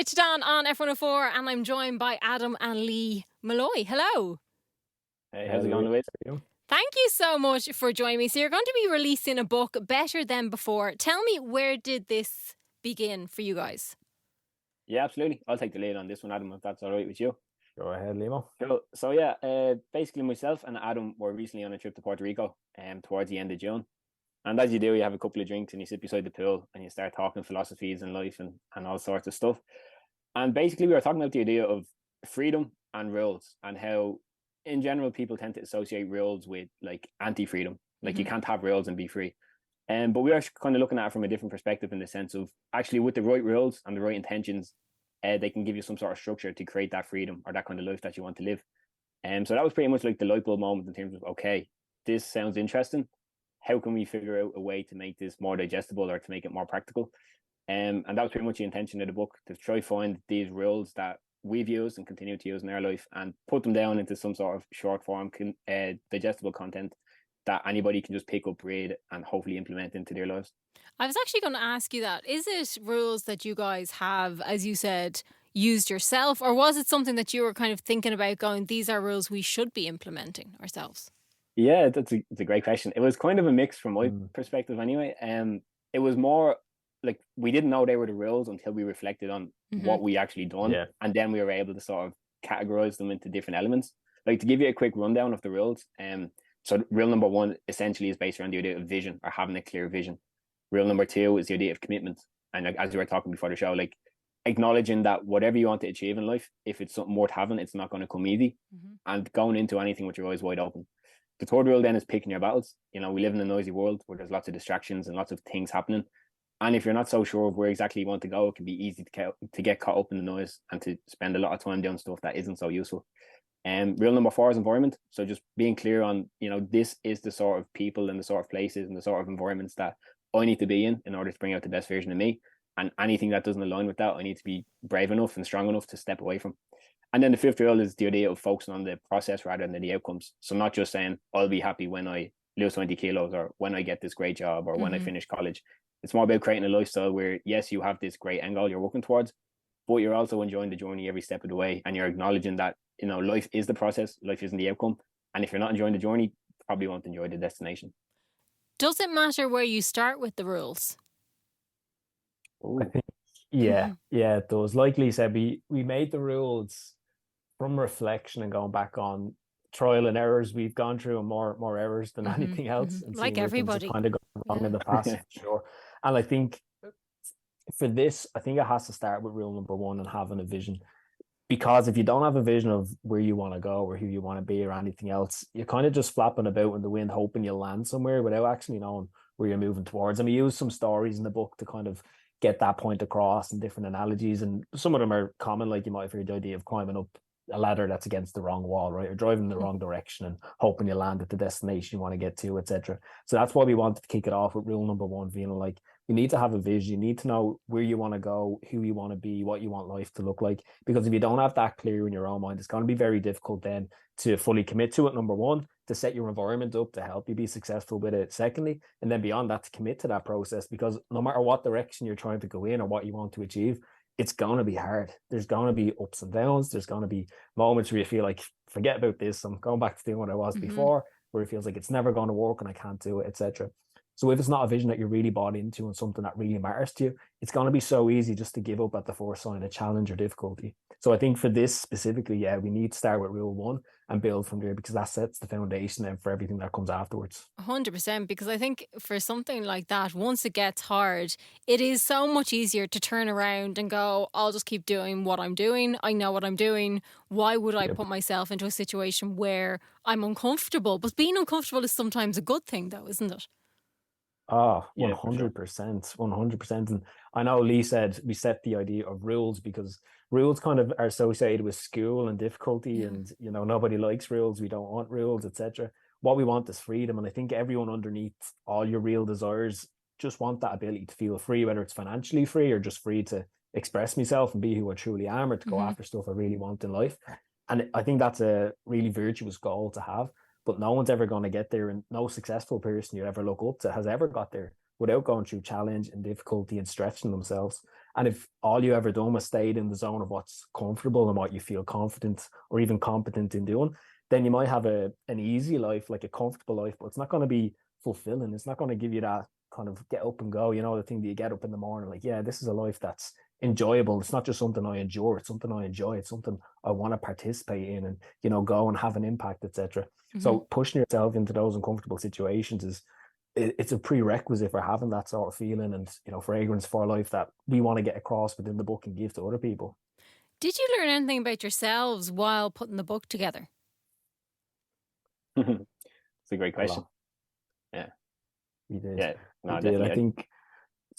Switched on FM104, and I'm joined by Adam and Lee Molloy. Hello. Hey, how's it going, Louise? Thank you so much for joining me. So you're going to be releasing a book, Better Than Before. Tell me, where did this begin for you guys? Yeah, absolutely. I'll take the lead on this one, Adam, if that's all right with you. Go ahead, Limo. Cool. So basically myself and Adam were recently on a trip to Puerto Rico towards the end of June. And as you do, you have a couple of drinks and you sit beside the pool and you start talking philosophies and life and all sorts of stuff. And basically we were talking about the idea of freedom and rules, and how in general people tend to associate rules with like anti-freedom. Like you can't have rules and be free. But we are kind of looking at it from a different perspective, in the sense of actually with the right rules and the right intentions, they can give you some sort of structure to create that freedom or that kind of life that you want to live. So that was pretty much like the light bulb moment in terms of, okay, this sounds interesting. How can we figure out a way to make this more digestible or to make it more practical? And that was pretty much the intention of the book, to try find these rules that we've used and continue to use in our life and put them down into some sort of short form, digestible content that anybody can just pick up, read, and hopefully implement into their lives. I was actually going to ask you that. Is it rules that you guys have, as you said, used yourself, or was it something that you were kind of thinking about going, these are rules we should be implementing ourselves? Yeah, it's a great question. It was kind of a mix from my perspective anyway. It was more like we didn't know they were the rules until we reflected on what we actually done. Yeah. And then we were able to sort of categorize them into different elements. Like, to give you a quick rundown of the rules. So rule number 1 essentially is based around the idea of vision, or having a clear vision. Rule number 2 is the idea of commitment. And like, as we were talking before the show, like acknowledging that whatever you want to achieve in life, if it's something worth having, it's not going to come easy. And going into anything with your eyes wide open. The third rule then is picking your battles. You know, we live in a noisy world where there's lots of distractions and lots of things happening. And if you're not so sure of where exactly you want to go, it can be easy to get caught up in the noise and to spend a lot of time doing stuff that isn't so useful. Rule number 4 is environment. So just being clear on, this is the sort of people and the sort of places and the sort of environments that I need to be in order to bring out the best version of me. And anything that doesn't align with that, I need to be brave enough and strong enough to step away from. And then the 5th rule is the idea of focusing on the process rather than the outcomes. So not just saying, I'll be happy when I lose 20 kilos or when I get this great job or when I finish college. It's more about creating a lifestyle where, yes, you have this great end goal you're working towards, but you're also enjoying the journey every step of the way. And you're acknowledging that, life is the process, life isn't the outcome. And if you're not enjoying the journey, you probably won't enjoy the destination. Does it matter where you start with the rules? I think, yeah, it does. Like Lee said, we made the rules from reflection and going back on trial and errors we've gone through, and more errors than anything else. And like everybody kind of gone wrong in the past, for sure. And I think for this, I think it has to start with rule number 1 and having a vision. Because if you don't have a vision of where you want to go or who you want to be or anything else, you're kind of just flapping about in the wind, hoping you'll land somewhere without actually knowing where you're moving towards. And we use some stories in the book to kind of get that point across, and different analogies. And some of them are common, like you might have heard the idea of climbing up a ladder that's against the wrong wall, right? Or driving in the wrong direction and hoping you land at the destination you want to get to, etc. So that's why we wanted to kick it off with rule number 1, feeling like you need to have a vision. You need to know where you want to go, who you want to be, what you want life to look like. Because if you don't have that clear in your own mind, it's going to be very difficult then to fully commit to it, number 1, to set your environment up to help you be successful with it, secondly, and then beyond that, to commit to that process. Because no matter what direction you're trying to go in or what you want to achieve, it's going to be hard. There's going to be ups and downs. There's going to be moments where you feel like, forget about this, I'm going back to doing what I was before, where it feels like it's never going to work and I can't do it, etc. So if it's not a vision that you're really bought into and something that really matters to you, it's going to be so easy just to give up at the first sign of challenge or difficulty. So I think for this specifically, we need to start with rule 1 and build from there, because that sets the foundation then for everything that comes afterwards. 100%, because I think for something like that, once it gets hard, it is so much easier to turn around and go, I'll just keep doing what I'm doing. I know what I'm doing. Why would I put myself into a situation where I'm uncomfortable? But being uncomfortable is sometimes a good thing though, isn't it? Oh, 100%, 100%. And I know Lee said we set the idea of rules because rules kind of are associated with school and difficulty, and nobody likes rules. We don't want rules, etc. What we want is freedom, and I think everyone underneath all your real desires just want that ability to feel free, whether it's financially free or just free to express myself and be who I truly am, or to go after stuff I really want in life. And I think that's a really virtuous goal to have. But no one's ever going to get there, and no successful person you ever look up to has ever got there without going through challenge and difficulty and stretching themselves. And if all you ever done was stayed in the zone of what's comfortable and what you feel confident or even competent in doing, then you might have an easy life, like a comfortable life, but it's not going to be fulfilling. It's not going to give you that kind of get up and go, the thing that you get up in the morning, like, yeah, this is a life that's enjoyable. It's not just something I endure, it's something I enjoy. It's something I want to participate in and, go and have an impact, etc. So pushing yourself into those uncomfortable situations it's a prerequisite for having that sort of feeling and, fragrance for life that we want to get across within the book and give to other people. Did you learn anything about yourselves while putting the book together? It's a great question. Yeah. We did. Yeah. No, we did. I think,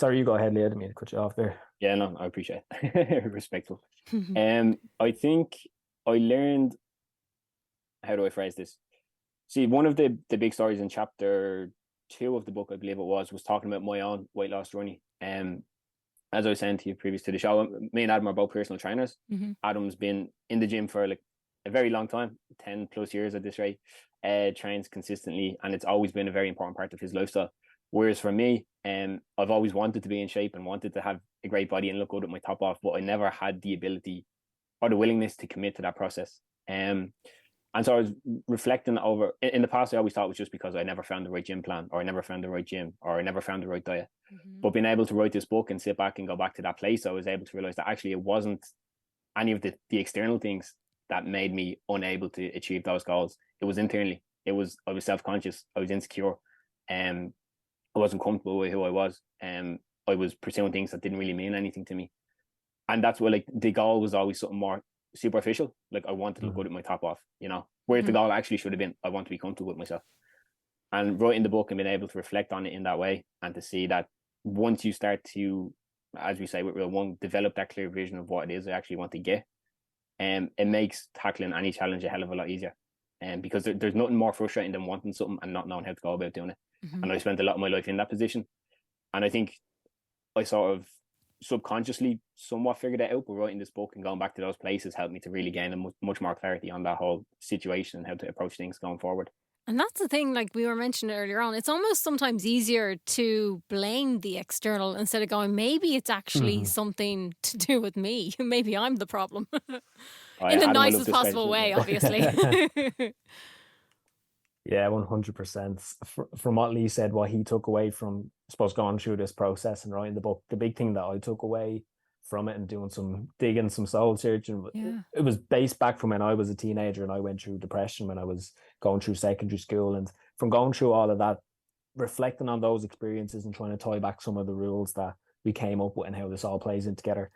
sorry, you go ahead, Leah. I didn't mean to cut you off there. Yeah, no, I appreciate it. Respectful. I think I learned, how do I phrase this? See, one of the big stories in chapter 2 of the book, I believe it was talking about my own weight loss journey. As I was saying to you previous to the show, me and Adam are both personal trainers. Adam's been in the gym for like a very long time, 10 plus years at this rate, trains consistently, and it's always been a very important part of his lifestyle. Whereas for me, I've always wanted to be in shape and wanted to have a great body and look good with my top off, but I never had the ability or the willingness to commit to that process. And so I was reflecting over, in the past, I always thought it was just because I never found the right gym plan, or I never found the right gym, or I never found the right diet. But being able to write this book and sit back and go back to that place, I was able to realize that actually it wasn't any of the external things that made me unable to achieve those goals. It was internally. I was self-conscious. I was insecure. I wasn't comfortable with who I was. I was pursuing things that didn't really mean anything to me. And that's what, like, the goal was always something more superficial. Like, I wanted to look good at my top off, whereas the goal actually should have been, I want to be comfortable with myself. And writing the book and being able to reflect on it in that way, and to see that once you start to, as we say with Rule 1, develop that clear vision of what it is I actually want to get, it makes tackling any challenge a hell of a lot easier. Because there's nothing more frustrating than wanting something and not knowing how to go about doing it. And I spent a lot of my life in that position. And I think I sort of subconsciously somewhat figured it out, but writing this book and going back to those places helped me to really gain much more clarity on that whole situation and how to approach things going forward. And that's the thing, like we were mentioning earlier on, it's almost sometimes easier to blame the external instead of going, maybe it's actually something to do with me. Maybe I'm the problem. In the nicest possible way, obviously. Yeah, 100%. From what Lee said, what he took away from, I suppose, going through this process and writing the book, the big thing that I took away from it and doing some digging, some soul searching, it was based back from when I was a teenager and I went through depression when I was going through secondary school. And from going through all of that, reflecting on those experiences and trying to tie back some of the rules that we came up with and how this all plays in together,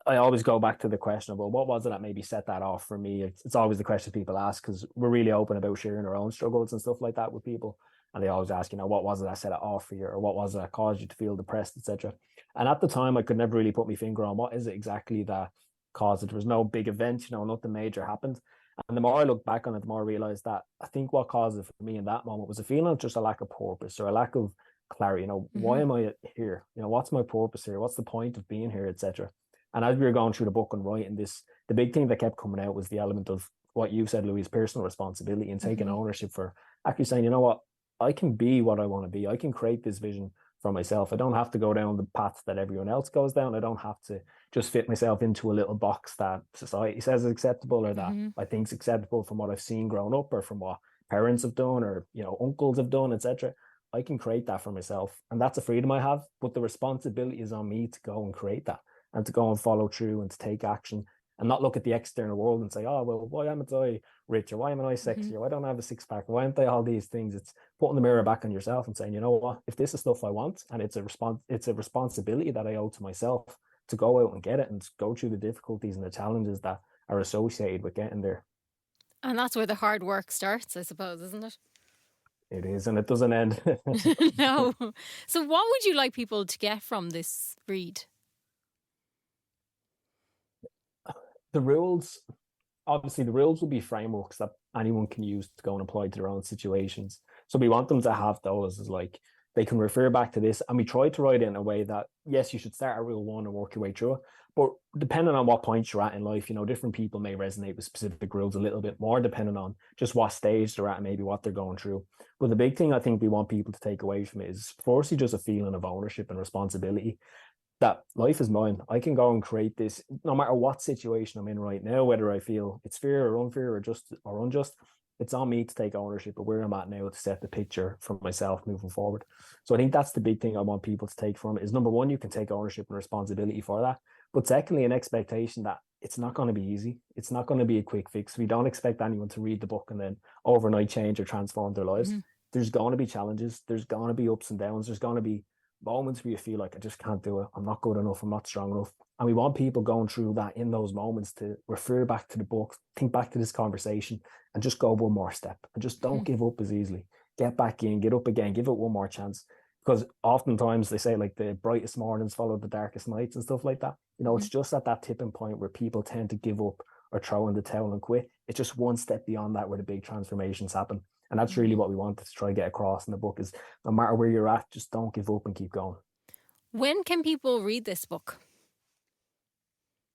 I always go back to the question of, well, what was it that maybe set that off for me? It's always the question people ask, because we're really open about sharing our own struggles and stuff like that with people. And they always ask, what was it that set it off for you? Or what was it that caused you to feel depressed, etc. And at the time, I could never really put my finger on what is it exactly that caused it. There was no big event, nothing major happened. And the more I look back on it, the more I realized that I think what caused it for me in that moment was a feeling of just a lack of purpose or a lack of clarity. Why am I here? What's my purpose here? What's the point of being here, etc. And as we were going through the book and writing this, the big thing that kept coming out was the element of what you said, Louise, personal responsibility and taking ownership for actually saying, you know what, I can be what I want to be. I can create this vision for myself. I don't have to go down the path that everyone else goes down. I don't have to just fit myself into a little box that society says is acceptable or that I think is acceptable from what I've seen growing up or from what parents have done or, uncles have done, etc. I can create that for myself. And that's a freedom I have, but the responsibility is on me to go and create that and to go and follow through and to take action and not look at the external world and say, oh, well, why am I rich or why am I sexy or why don't I have a six pack? Why aren't I all these things? It's putting the mirror back on yourself and saying, you know what, if this is stuff I want and it's a responsibility that I owe to myself to go out and get it and go through the difficulties and the challenges that are associated with getting there. And that's where the hard work starts, I suppose, isn't it? It is, and it doesn't end. No. So what would you like people to get from this read? The rules will be frameworks that anyone can use to go and apply to their own situations. So we want them to have those as like, they can refer back to this. And we try to write it in a way that, yes, you should start at rule 1 and work your way through it. But depending on what point you're at in life, different people may resonate with specific rules a little bit more, depending on just what stage they're at and maybe what they're going through. But the big thing I think we want people to take away from it is firstly just a feeling of ownership and responsibility. that life is mine. I can go and create this no matter what situation I'm in right now, whether I feel it's fair or unfair or just or unjust. It's on me to take ownership of where I'm at now to set the picture for myself moving forward. So I think that's the big thing I want people to take from it is number one, you can take ownership and responsibility for that. But secondly, an expectation that it's not going to be easy. It's not going to be a quick fix. We don't expect anyone to read the book and then overnight change or transform their lives. There's going to be challenges. There's going to be ups and downs. There's going to be moments where you feel like I just can't do it. I'm not good enough. I'm not strong enough. And we want people going through that in those moments to refer back to the book, think back to this conversation and just go one more step and just don't give up as easily. Get back in, get up again, give it one more chance. Because oftentimes they say like the brightest mornings follow the darkest nights and stuff like that. You know, it's just at that tipping point where people tend to give up or throw in the towel and quit. It's just one step beyond that where the big transformations happen. And that's really what we wanted to try to get across in the book is no matter where you're at, just don't give up and keep going. When can people read this book?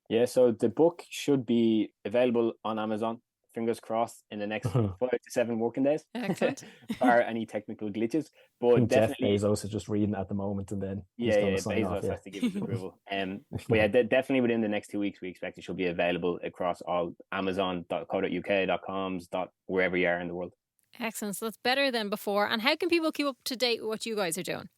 Yeah, so the book should be available on Amazon, fingers crossed, in the next 5 to 7 working days. Excellent. Bar any technical glitches. But definitely Jeff Bezos is just reading at the moment and then Bezos has to give his approval. But yeah, definitely within the next 2 weeks, we expect it should be available across all Amazon.co.uk.coms, wherever you are in the world. Excellent. So that's better than before. And how can people keep up to date with what you guys are doing?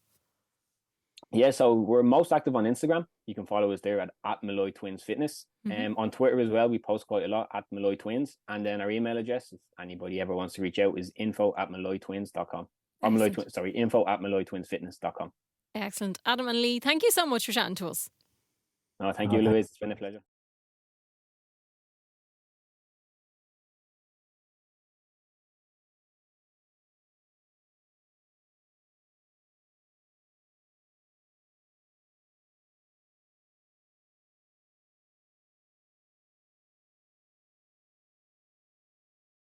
Yeah, so we're most active on Instagram. You can follow us there at Molloy Twins Fitness. On Twitter as well, we post quite a lot at Molloy Twins. And then our email address, if anybody ever wants to reach out, is info@molloytwins.com. Or info@molloytwinsfitness.com. Excellent. Adam and Lee, thank you so much for chatting to us. No, thank you, Louise. It's been a pleasure.